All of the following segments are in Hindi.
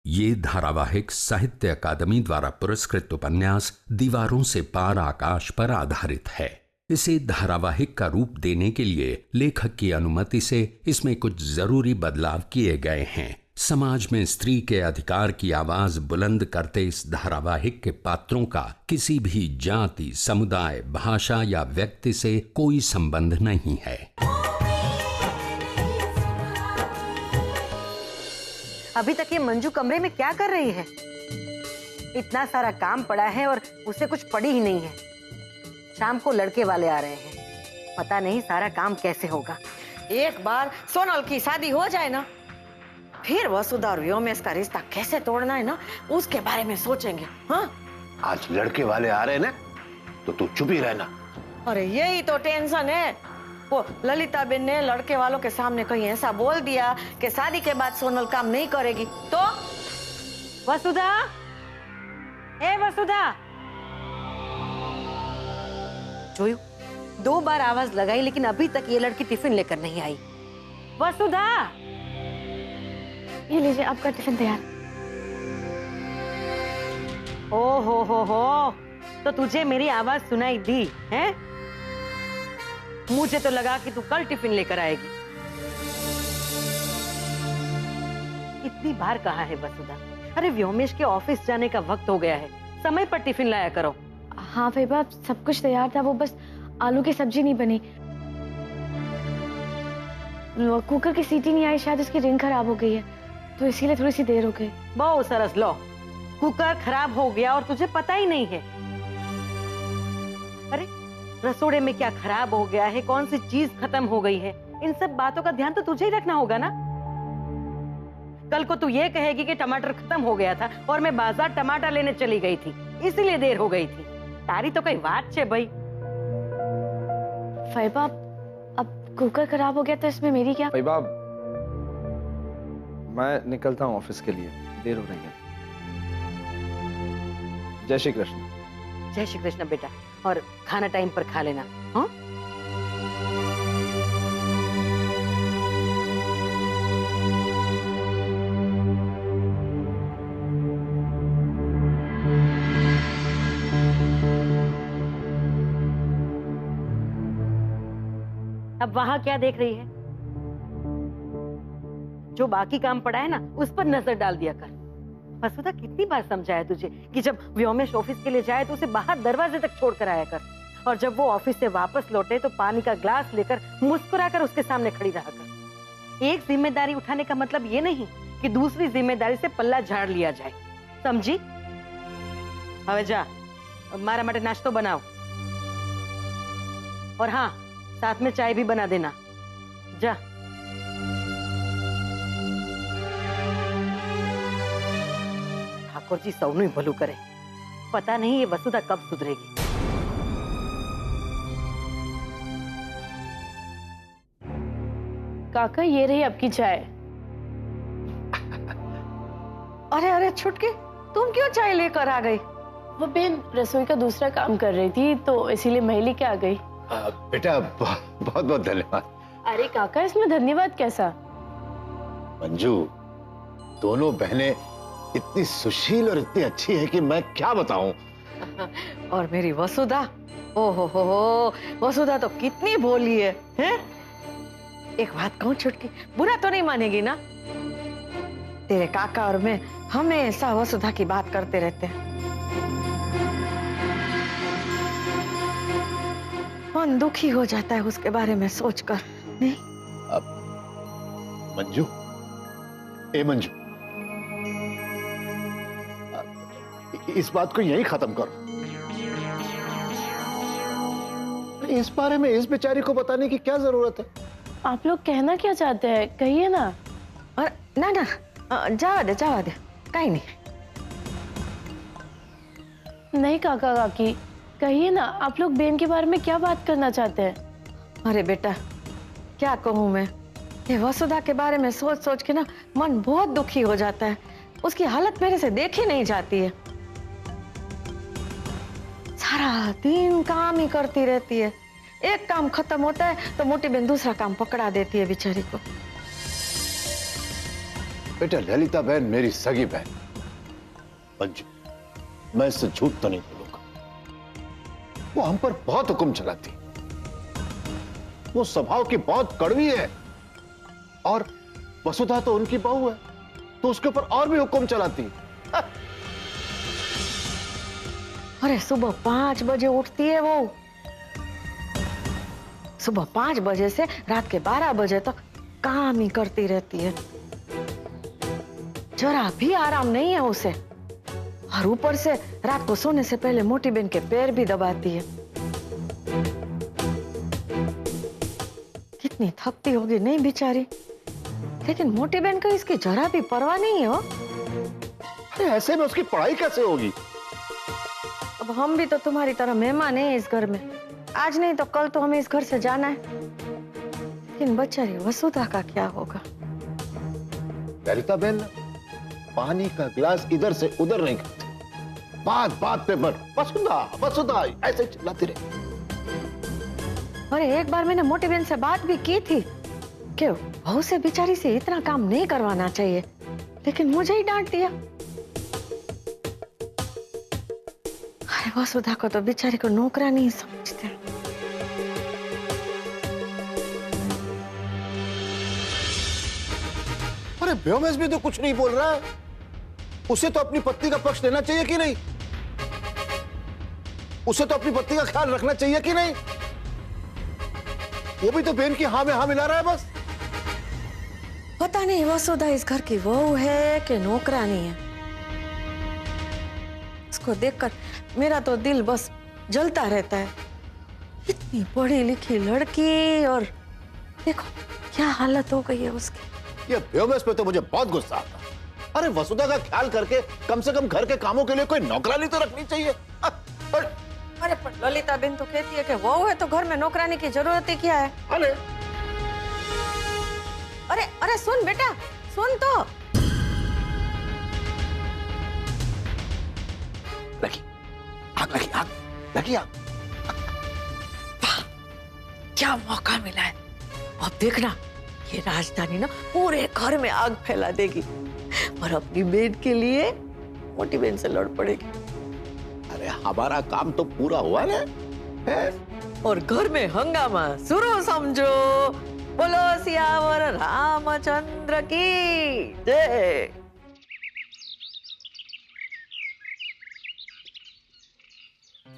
ये धारावाहिक साहित्य अकादमी द्वारा पुरस्कृत उपन्यास दीवारों से पार आकाश पर आधारित है। इसे धारावाहिक का रूप देने के लिए लेखक की अनुमति से इसमें कुछ जरूरी बदलाव किए गए हैं। समाज में स्त्री के अधिकार की आवाज बुलंद करते इस धारावाहिक के पात्रों का किसी भी जाति, समुदाय, भाषा या व्यक्ति से कोई संबंध नहीं है। अभी तक ये मंजू कमरे में क्या कर रही है? इतना सारा काम पड़ा है और उसे कुछ पड़ी ही नहीं है। शाम को लड़के वाले आ रहे हैं, पता नहीं सारा काम कैसे होगा। एक बार सोनल की शादी हो जाए ना, फिर वसुधा और व्योमेश का रिश्ता कैसे तोड़ना है ना, उसके बारे में सोचेंगे। हाँ, आज लड़के वाले आ रहे हैं ना, तो तू चुप ही रहना। अरे यही तो टेंशन है। वो ललिता बेन ने लड़के वालों के सामने कहीं ऐसा बोल दिया कि शादी के बाद सोनल काम नहीं करेगी तो। वसुधा, ए वसुधा, जोयू 2 बार आवाज लगाई लेकिन अभी तक ये लड़की टिफिन लेकर नहीं आई। वसुधा, ये लीजिए आपका टिफिन तैयार। ओ हो, तो तुझे मेरी आवाज सुनाई दी है? मुझे तो लगा कि तू कल टिफिन लेकर आएगी। इतनी बार कहा है वसुधा, अरे व्योमेश के ऑफिस जाने का वक्त हो गया है, समय पर टिफिन लाया करो। हाँ फैबा, सब कुछ तैयार था, वो बस आलू की सब्जी नहीं बनी। कुकर की सीटी नहीं आई, शायद उसकी रिंग खराब हो गई है, तो इसीलिए थोड़ी सी देर हो गई। बहुत सरस। लो, कुकर खराब हो गया और तुझे पता ही नहीं है। अरे रसोड़े में क्या खराब हो गया है, कौन सी चीज खत्म हो गई है, इन सब बातों का ध्यान तो तुझे ही रखना होगा ना। कल को तू ये कहेगी कि टमाटर खत्म हो गया था और मैं बाजार टमाटर लेने चली गई थी, इसीलिए देर हो गई थी। तारी तो कई बात छे भाई। फैबा, अब कुकर खराब हो गया तो इसमें मेरी क्या? फैबा, मैं निकलता हूँ ऑफिस के लिए, देर हो रही है। जय श्री कृष्ण। जय श्री कृष्ण बेटा, और खाना टाइम पर खा लेना। हाँ, अब वहां क्या देख रही है? जो बाकी काम पड़ा है ना, उस पर नजर डाल दिया कर। वसुधा, कितनी बार समझाया तुझे कि जब व्योमेश ऑफिस के लिए जाए तो उसे बाहर दरवाजे तक छोड़ कर आया कर, और जब वो ऑफिस से वापस लौटे तो पानी का ग्लास लेकर मुस्कुराकर उसके सामने खड़ी रहा कर। एक जिम्मेदारी उठाने का मतलब ये नहीं कि दूसरी जिम्मेदारी से पल्ला झाड़ लिया जाए, समझी? હવે जा, मारा માટે नाश्तो बनाओ, और हाँ, साथ में चाय भी बना देना। जा। ठाकुर जी सौनु ही भलू करे, पता नहीं ये वसुधा कब सुधरेगी। काका, ये रही आपकी चाय। अरे अरे छुटकी, तुम क्यों चाय लेकर आ गई? वो बेन रसोई का दूसरा काम कर रही थी तो इसीलिए मैं लेके आ गई। बेटा, बहुत बहुत धन्यवाद। अरे काका, इसमें धन्यवाद कैसा? मंजू, दोनों बहनें इतनी सुशील और इतनी अच्छी है कि मैं क्या बताऊं। और मेरी वसुधा, ओहो हो, वसुधा तो कितनी भोली है, हैं? एक बात कहूं छुटकी, बुरा तो नहीं मानेगी ना? तेरे काका और मैं हमेशा वसुधा की बात करते रहते हैं। मन दुखी हो जाता है उसके बारे में सोचकर, नहीं? मंजू, ए मंजू, इस बात को यहीं खत्म करो। इस बारे में इस बेचारी को बताने की क्या जरूरत है? आप लोग कहना क्या चाहते हैं, कहिए ना। और ना ना, जावा दे, कहीं नहीं। नहीं काका काकी, कहिए ना, आप लोग बेन के बारे में क्या बात करना चाहते हैं? अरे बेटा, क्या कहूँ मैं, ये वसुधा के बारे में सोच सोच के ना मन बहुत दुखी हो जाता है। उसकी हालत मेरे से देखी नहीं जाती है। सारा दिन काम ही करती रहती है, एक काम खत्म होता है तो मोटी बहन दूसरा काम पकड़ा देती है बेचारी को। बेटा ललिता बहन मेरी सगी बहन। मंजू, मैं इससे झूठ तो नहीं बोलूंगा। वो हम पर बहुत हुक्म चलाती, वो स्वभाव की बहुत कड़वी है। और वसुधा तो उनकी बहू है, तो उसके ऊपर और भी हुक्म चलाती। अरे सुबह 5 बजे उठती है वो, सुबह 5 बजे से रात के 12 बजे तक काम ही करती रहती है। जरा भी आराम नहीं है उसे। और ऊपर से रात को सोने से पहले मोटी बहन के पैर भी दबाती है। कितनी थकती होगी नहीं बेचारी, लेकिन मोटी बहन को इसकी जरा भी परवाह नहीं है हो। अरे ऐसे में उसकी पढ़ाई कैसे होगी? अब हम भी तो तुम्हारी तरह मेहमान हैं इस घर में। आज नहीं तो कल तो हमें इस घर से जाना है। लेकिन बेचारी वसुधा का क्या होगा? ललिता बहन पानी का गिलास इधर से उधर नहीं करती, बात बात पे पर वसुधा वसुधा ऐसे चिल्लाती रहे। अरे एक बार मैंने मोटी बहन से बात भी की थी कि बहू से बेचारी से इतना काम नहीं करवाना चाहिए, लेकिन मुझे ही डांट दिया। अरे वसुधा को तो बेचारी को नौकरानी ही समझते हैं। अरे व्योमेश भी तो कुछ नहीं बोल रहा है। उसे तो अपनी पत्नी का पक्ष लेना चाहिए कि नहीं? उसे तो अपनी पत्नी का ख्याल रखना चाहिए कि नहीं? वो भी तो बहन की हाँ में हाँ मिला रहा है बस। पता नहीं वसुधा इस घर की बहू है कि नौकरानी है। उसको देखकर मेरा तो दिल बस जलता रहता है। इतनी पढ़ी लिखी लड़की और देखो क्या हालत हो गई है उसकी। ये व्योमेश पे तो मुझे बहुत गुस्सा आता। अरे वसुधा का ख्याल करके कम से कम घर के कामों के लिए कोई नौकरानी तो रखनी चाहिए। अरे पर ललिता बहन तो कहती है कि बहू है तो घर में नौकरानी की जरूरत ही क्या है। अरे अरे अरे सुन बेटा, सुन तो। लगी आग, लगी आग, लगी आग। क्या मौका मिला है। अब देखना ये राजधानी ना पूरे घर में आग फैला देगी और अपनी बहन के लिए मोटी बहन से लड़ पड़ेगी। अरे हमारा काम तो पूरा हुआ ना है? और घर में हंगामा शुरू समझो। बोलो सियावर रामचंद्र की जय।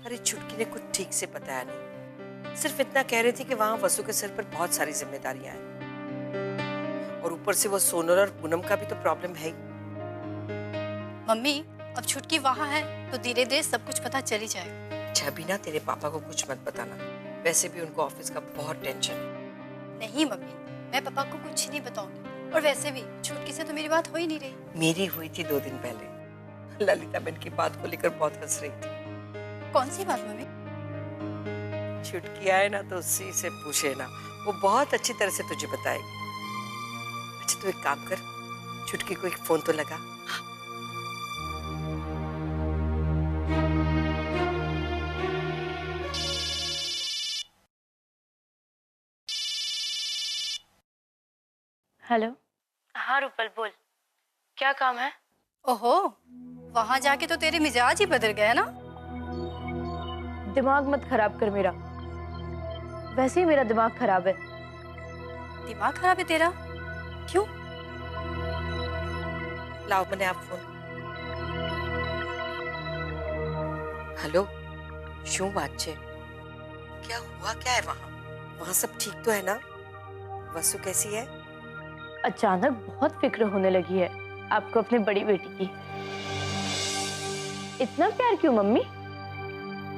अरे छुटकी ने कुछ ठीक से बताया नहीं, सिर्फ इतना कह रही थी कि वहां वसु के सिर पर बहुत सारी जिम्मेदारियां हैं और ऊपर से वो सोनल और पूनम का भी तो प्रॉब्लम है ही। मम्मी अब छुटकी वहाँ है तो धीरे धीरे सब कुछ पता चल ही जाएगा। अच्छा भी ना तेरे पापा को कुछ मत बताना, वैसे भी उनको ऑफिस का बहुत टेंशन है। नहीं मम्मी, मैं पापा को कुछ नहीं बताऊंगी। और वैसे भी छुटकी से तो मेरी बात हो ही नहीं रही। मेरी हुई थी 2 दिन पहले, ललिता बहन की बात को लेकर बहुत हंस रही थी। कौन सी बात मम्मी? छुटकी आए ना तो उसी से पूछे ना, वो बहुत अच्छी तरह से तुझे बताएगी। अच्छा तू एक काम कर, छुटकी को एक फोन तो लगा। हेलो। हाँ रूपल बोल, क्या काम है? ओहो, वहां जाके तो तेरे मिजाज ही बदल गया ना। दिमाग मत खराब कर मेरा, वैसे ही मेरा दिमाग खराब है। दिमाग खराब है तेरा? क्यों? लाओ मैंने आप फोन। हेलो, शू बात छे? क्या हुआ क्या है वहां सब ठीक तो है ना? वसु कैसी है? अचानक बहुत फिक्र होने लगी है आपको अपने बड़ी बेटी की। इतना प्यार क्यों मम्मी?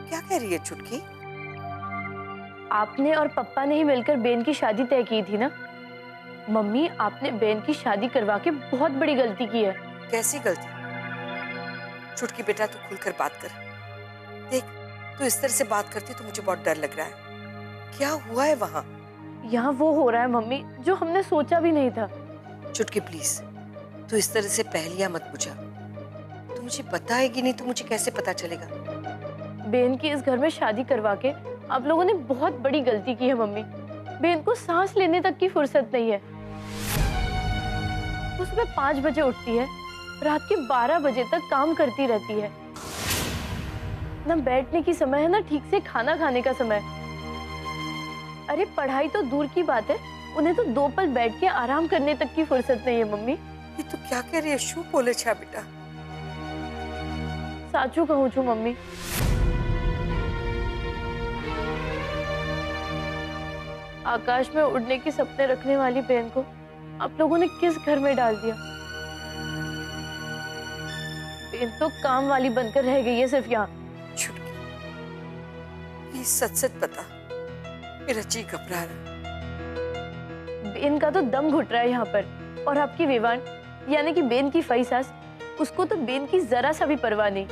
क्या कह रही है छुटकी? आपने और पप्पा ने ही मिलकर बेन की शादी तय की थी ना मम्मी। आपने बेन की शादी करवा के बहुत बड़ी गलती की है। कैसी गलती? छुटकी बेटा तू खुलकर बात कर। देख तू इस तरह से बात करती तो मुझे बहुत डर लग रहा है। क्या हुआ है वहां? यहाँ वो हो रहा है मम्मी जो हमने सोचा भी नहीं था। छुटकी प्लीज तू इस तरह से पहेलियां मत बुझा। तू मुझे बताएगी नहीं तो मुझे कैसे पता चलेगा? बेन की इस घर में शादी करवा के आप लोगों ने बहुत बड़ी गलती की है मम्मी। बेन को सांस लेने तक की फुर्सत नहीं है। वो सुबह 5 बजे उठती है, रात के 12 बजे तक काम करती रहती है। ना बैठने की समय है, ना ठीक से खाना खाने का समय। अरे पढ़ाई तो दूर की बात है, उन्हें तो 2 पल बैठ के आराम करने तक की फुर्सत नहीं है मम्मी। ये तो क्या कह रही है? शू बोले छा बेटा? साचू कहूँ छू मम्मी। आकाश में उड़ने के सपने रखने वाली बहन को आप लोगों ने किस घर में डाल दिया? बहन तो काम वाली बनकर रह गई है सिर्फ यहाँ। छुटकी, प्लीज सच सच बता, मेरा जी घबरा रहा है। बेन का तो दम घुट रहा है यहाँ पर, और आपकी विवान यानी कि बेन की फई सास, उसको तो बेन की जरा सा भी परवाह नहीं,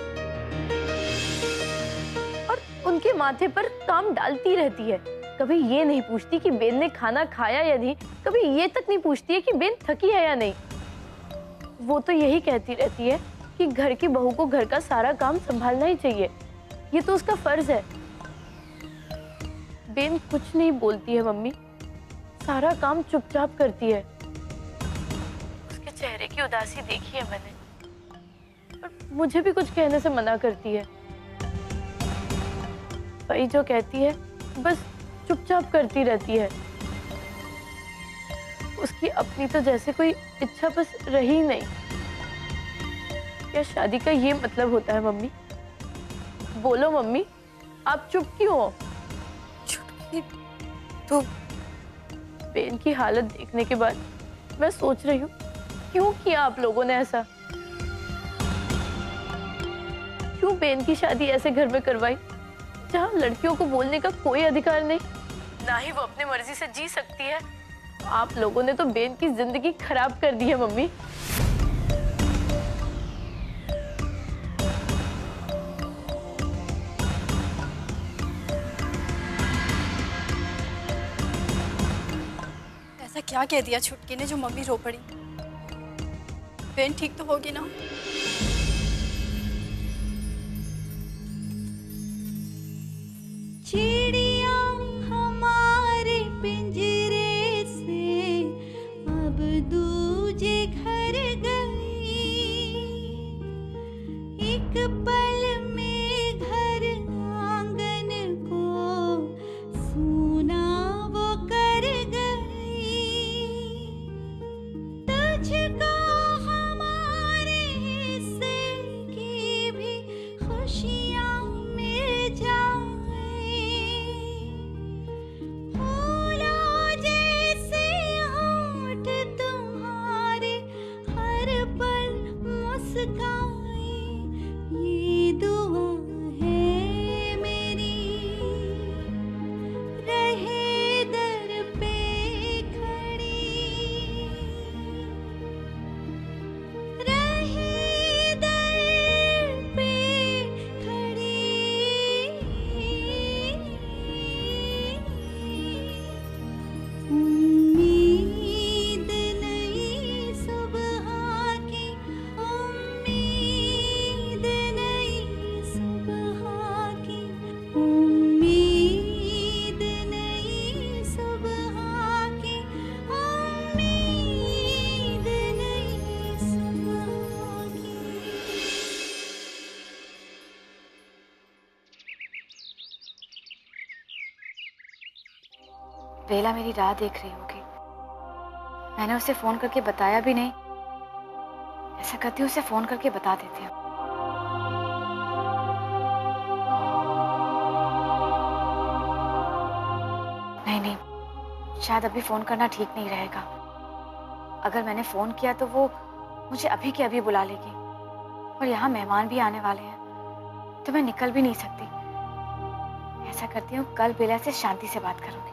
और उनके माथे पर काम डालती रहती है। कभी ये नहीं पूछती कि बेन ने खाना खाया या नहीं, कभी ये तक नहीं पूछती है कि बेन थकी है या नहीं। वो तो यही कहती रहती है कि घर की बहू को घर का सारा काम संभालना ही चाहिए, ये तो उसका फर्ज है। बेन कुछ नहीं बोलती है मम्मी, सारा काम चुपचाप करती है। उसके चेहरे की उदासी देखी है मैंने, और मुझे भी कुछ कहने से मना करती है। भाई जो कहती है बस चुपचाप करती रहती है। उसकी अपनी तो जैसे कोई इच्छा बस रही नहीं। क्या शादी का ये मतलब होता है मम्मी? बोलो मम्मी, आप चुप क्यों हो? छुटकी, तो बेन की हालत देखने के बाद मैं सोच रही हूँ, क्यों किया आप लोगों ने ऐसा? क्यों बेन की शादी ऐसे घर में करवाई जहाँ लड़कियों को बोलने का कोई अधिकार नहीं, ना ही वो अपनी मर्जी से जी सकती है? आप लोगों ने तो बेन की जिंदगी खराब कर दी है मम्मी। ऐसा क्या कह दिया छुटकी ने जो मम्मी रो पड़ी? बहन ठीक तो होगी ना? चिड़िया हमारे पिंजरे से अब दूजे घर गई, एक पल में घर आंगन को सूना वो कर गई। तुझको हमारे हिस्से की भी खुशियाँ मिल जाए, फूलों जैसे होंठ तुम्हारे हर पल मुस्काए, ये दुआ है मेरी, रहे दर पे खड़ी, रहे दर पे खड़ी। उम्मीद नई सुबह की, उम्मीद नई सुबह की, उम्मीद नई सुबह की, उम्मीद नई सुबह की। बेला मेरी राह देख रही होगी, मैंने उसे फोन करके बताया भी नहीं। ऐसा करती हूँ, उसे फोन करके बता देती हूँ। नहीं नहीं, शायद अभी फोन करना ठीक नहीं रहेगा। अगर मैंने फोन किया तो वो मुझे अभी के अभी बुला लेगी, और यहाँ मेहमान भी आने वाले हैं, तो मैं निकल भी नहीं सकती। ऐसा करती हूँ, कल बेला से शांति से बात करूंगी।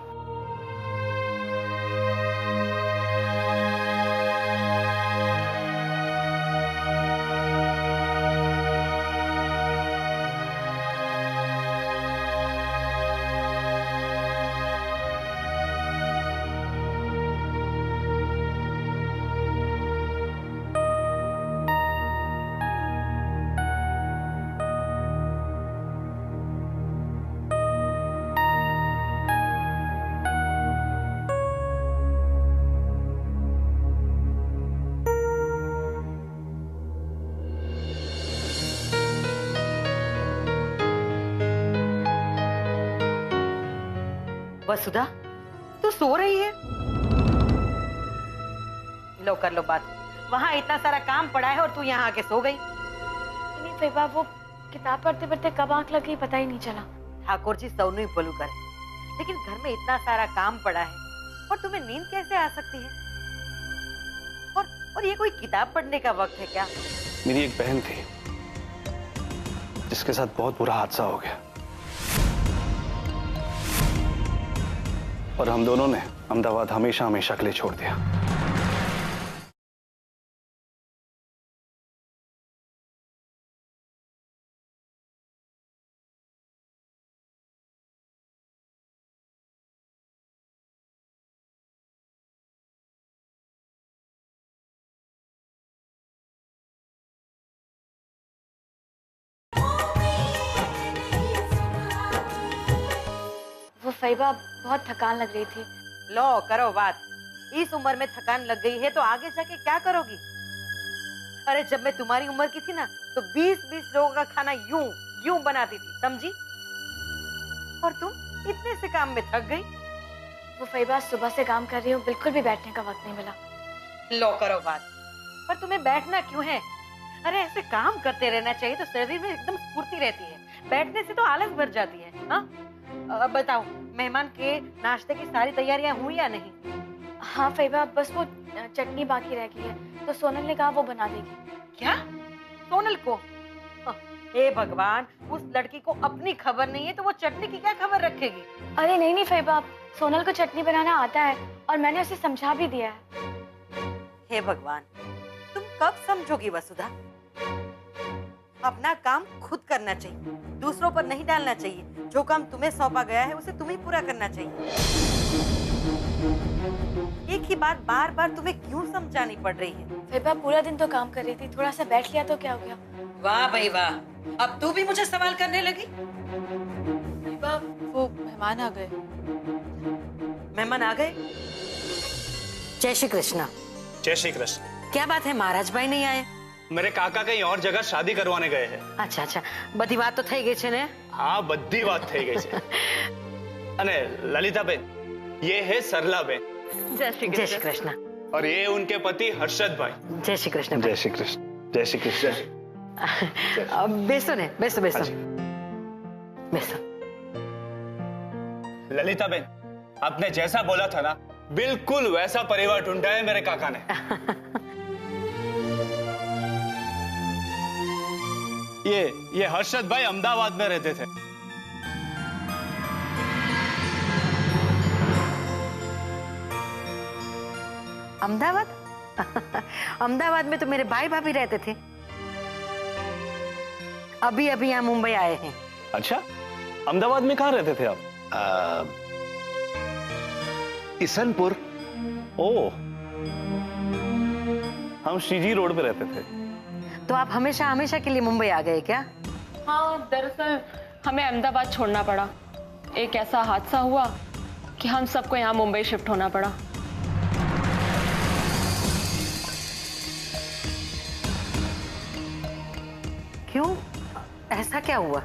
वसुधा, तू सो रही है? लो कर लो बात। वहां इतना सारा काम पड़ा है और तू यहाँ आके सो गई। नहीं फैबा, वो किताब पढ़ते पढ़ते कब आंख लग गई पता ही नहीं चला। ठाकुर जी सौनु ही बोलू करे, लेकिन घर में इतना सारा काम पड़ा है और तुम्हें नींद कैसे आ सकती है? और ये कोई किताब पढ़ने का वक्त है क्या? मेरी एक बहन थी जिसके साथ बहुत बुरा हादसा हो गया और हम दोनों ने अहमदाबाद हमेशा हमेशा के लिए छोड़ दिया। वो फैबा बहुत थकान लग रही थी। लो करो बात। इस उम्र में थकान लग गई है तो आगे जाके क्या करोगी? अरे जब मैं तुम्हारी उम्र की थी ना तो 20-20 लोगों का खाना यूं यूं बनाती थी, समझी? और तुम इतने से काम में थक गई। वो फैबा सुबह से काम कर रही हूँ, बिल्कुल भी बैठने का वक्त नहीं मिला। लो करो बात। पर तुम्हें बैठना क्यों है? अरे ऐसे काम करते रहना चाहिए तो शरीर में एकदम स्फूर्ति रहती है। बैठने से तो आलस भर जाती है। हाँ अब बताओ, मेहमान के नाश्ते की सारी तैयारियां हुई या नहीं? हाँ फैबा, बस वो चटनी बाकी रह गई है, तो सोनल ने कहा वो बना देगी। क्या? सोनल को? हे भगवान, उस लड़की को अपनी खबर नहीं है तो वो चटनी की क्या खबर रखेगी? अरे नहीं नहीं फैबा, सोनल को चटनी बनाना आता है और मैंने उसे समझा भी दिया है। हे भगवान, तुम कब समझोगी वसुधा? अपना काम खुद करना चाहिए, दूसरों पर नहीं डालना चाहिए। जो काम तुम्हें सौंपा गया है उसे तुम्हें पूरा करना चाहिए। एक ही बात बार बार तुम्हें क्यों समझानी पड़ रही है? फैबा पूरा दिन तो काम कर रही थी, थोड़ा सा बैठ लिया तो क्या हो गया? वाह भाई वाह, अब तू भी मुझे सवाल करने लगी। फैबा वो मेहमान आ गए। मेहमान आ गए? जय श्री कृष्णा। जय श्री कृष्ण। क्या बात है, महाराज भाई नहीं आए? मेरे काका कहीं और जगह शादी करवाने गए हैं। अच्छा अच्छा, बधी बात तो થઈ ગઈ છે ને? हाँ, बद्दी बात થઈ गई છે। अने ललिता बेन, ये है सरला बेन। जय श्री कृष्ण। और ये उनके पति हर्षद भाई। जय श्री कृष्ण। जय श्री कृष्ण। जय श्री कृष्ण। बेसो ने, बेसो बेसो बेसो। ललिता बेन, आपने जैसा बोला था ना, बिल्कुल वैसा परिवार ढूंढा है मेरे काका ने। ये हर्षद भाई अहमदाबाद में रहते थे। अहमदाबाद? अहमदाबाद में तो मेरे भाई भाभी रहते थे। अभी अभी यहाँ मुंबई आए हैं। अच्छा, अहमदाबाद में कहाँ रहते थे आप? किशनपुर। ओह, हम श्रीजी रोड पे रहते थे। तो आप हमेशा हमेशा के लिए मुंबई आ गए क्या? हाँ, दरअसल हमें अहमदाबाद छोड़ना पड़ा। एक ऐसा हादसा हुआ कि हम सबको यहाँ मुंबई शिफ्ट होना पड़ा। क्यों, ऐसा क्या हुआ?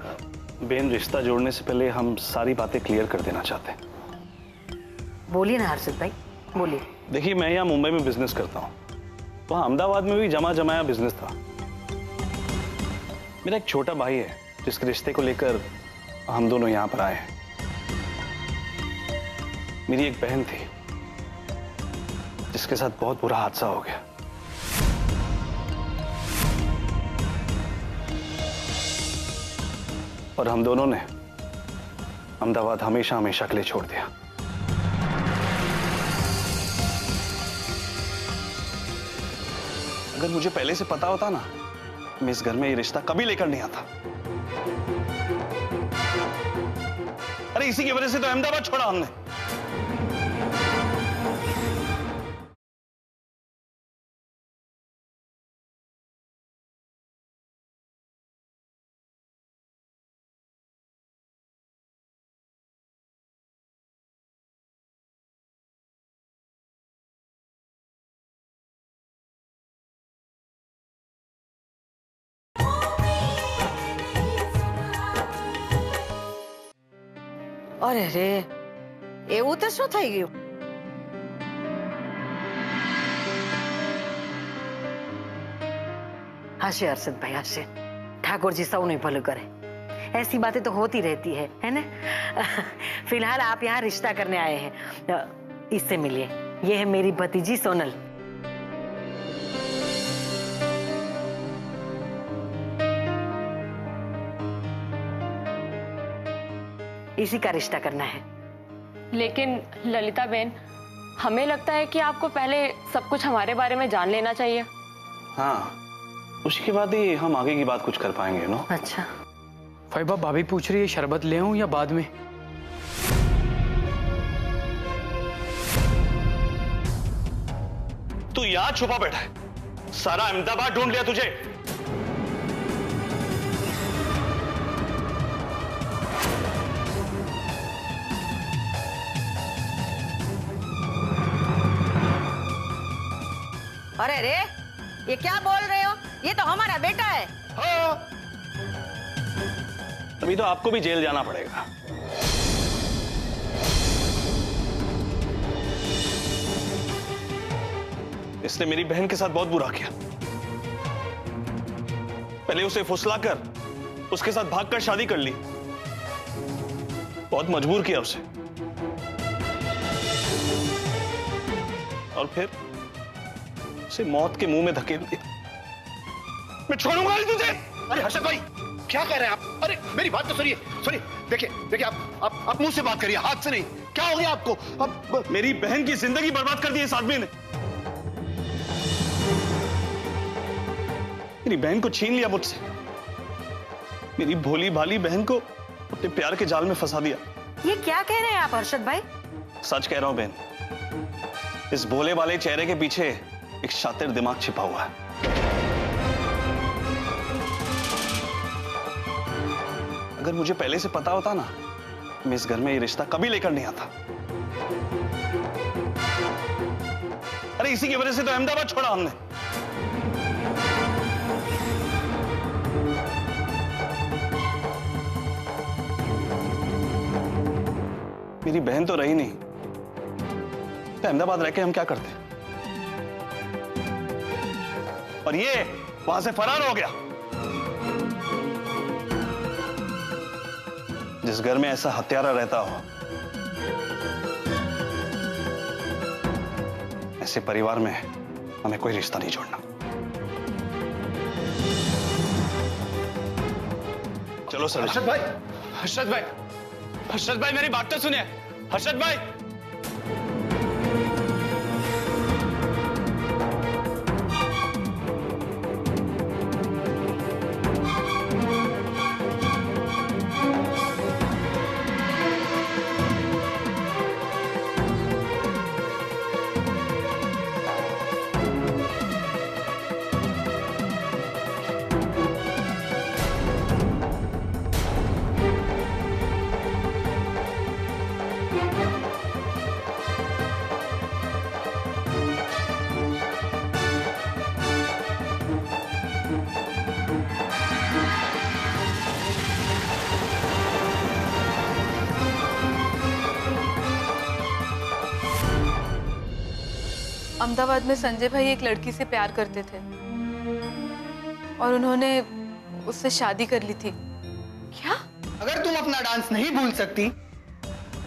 बेन, रिश्ता जोड़ने से पहले हम सारी बातें क्लियर कर देना चाहते हैं। बोलिए ना हर्षद भाई, बोलिए। देखिए, मैं यहाँ मुंबई में बिजनेस करता हूँ, वहाँ अहमदाबाद में भी जमा जमाया बिजनेस था। मेरा एक छोटा भाई है जिसके रिश्ते को लेकर हम दोनों यहाँ पर आए हैं। मेरी एक बहन थी जिसके साथ बहुत बुरा हादसा हो गया और हम दोनों ने अहमदाबाद हमेशा हमेशा के लिए छोड़ दिया। अगर मुझे पहले से पता होता ना, मैं इस घर में ये रिश्ता कभी लेकर नहीं आता। अरे इसी की वजह से तो अहमदाबाद छोड़ा हमने। अरे रे, એવું તો શું થઈ ગયું? हंसे हर्षद भाई हंसे। ठाकुर जी सबने भलं करे। ऐसी बातें तो होती रहती है ना? फिलहाल आप यहाँ रिश्ता करने आए हैं, इससे मिलिए। ये है मेरी भतीजी सोनल। इसी का रिश्ता करना है। लेकिन ललिता बहन, हमें लगता है कि आपको पहले सब कुछ हमारे बारे में जान लेना चाहिए। हाँ, उसके बाद ही हम आगे की बात कुछ कर पाएंगे नो। अच्छा फैबा, भाभी पूछ रही है शरबत ले आऊं या बाद में? तू यहाँ छुपा बैठा है, सारा अहमदाबाद ढूंढ लिया तुझे। अरे रे, ये क्या बोल रहे हो? ये तो हमारा बेटा है। हाँ, अभी तो आपको भी जेल जाना पड़ेगा। इसने मेरी बहन के साथ बहुत बुरा किया। पहले उसे फुसलाकर उसके साथ भागकर शादी कर ली, बहुत मजबूर किया उसे, और फिर उसे मौत के मुंह में धकेल दिया। मैं छोड़ूंगा नहीं तुझे। अरे हर्षद भाई, क्या कह रहे हैं आप? अरे मेरी बात तो सुनिए, सुनिए। देखिए आप मुंह से बात करिए, हाथ से नहीं। क्या हो गया आपको? अब मेरी बहन की जिंदगी बर्बाद कर दी इस आदमी ने। मेरी बहन को छीन लिया मुझसे, मेरी भोली भाली बहन को अपने प्यार के जाल में फंसा दिया। ये क्या कह रहे हैं आप हर्षद भाई? सच कह रहा हूं बहन, इस भोले वाले चेहरे के पीछे एक शातिर दिमाग छिपा हुआ है। अगर मुझे पहले से पता होता ना, मैं इस घर में ये रिश्ता कभी लेकर नहीं आता। अरे इसी की वजह से तो अहमदाबाद छोड़ा हमने। मेरी बहन तो रही नहीं, तो अहमदाबाद रह के हम क्या करते? और ये वहां से फरार हो गया। जिस घर में ऐसा हत्यारा रहता हो, ऐसे परिवार में हमें कोई रिश्ता नहीं जोड़ना। चलो सर। हर्षद भाई, हर्षद भाई, हर्षद भाई, मेरी बात तो सुनिए। हर्षद भाई, अहमदाबाद में संजय भाई एक लड़की से प्यार करते थे और उन्होंने उससे शादी कर ली थी। क्या? अगर तुम अपना डांस नहीं भूल सकती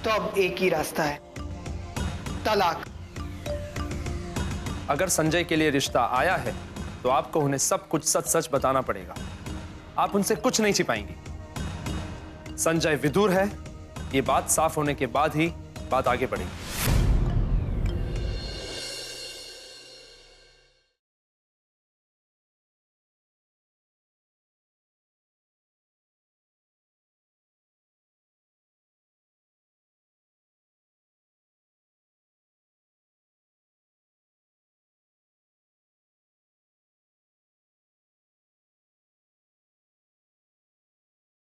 तो अब एक ही रास्ता है, तलाक। अगर संजय के लिए रिश्ता आया है तो आपको उन्हें सब कुछ सच सच बताना पड़ेगा। आप उनसे कुछ नहीं छिपाएंगी। संजय विदुर है, ये बात साफ होने के बाद ही बात आगे बढ़ेगी।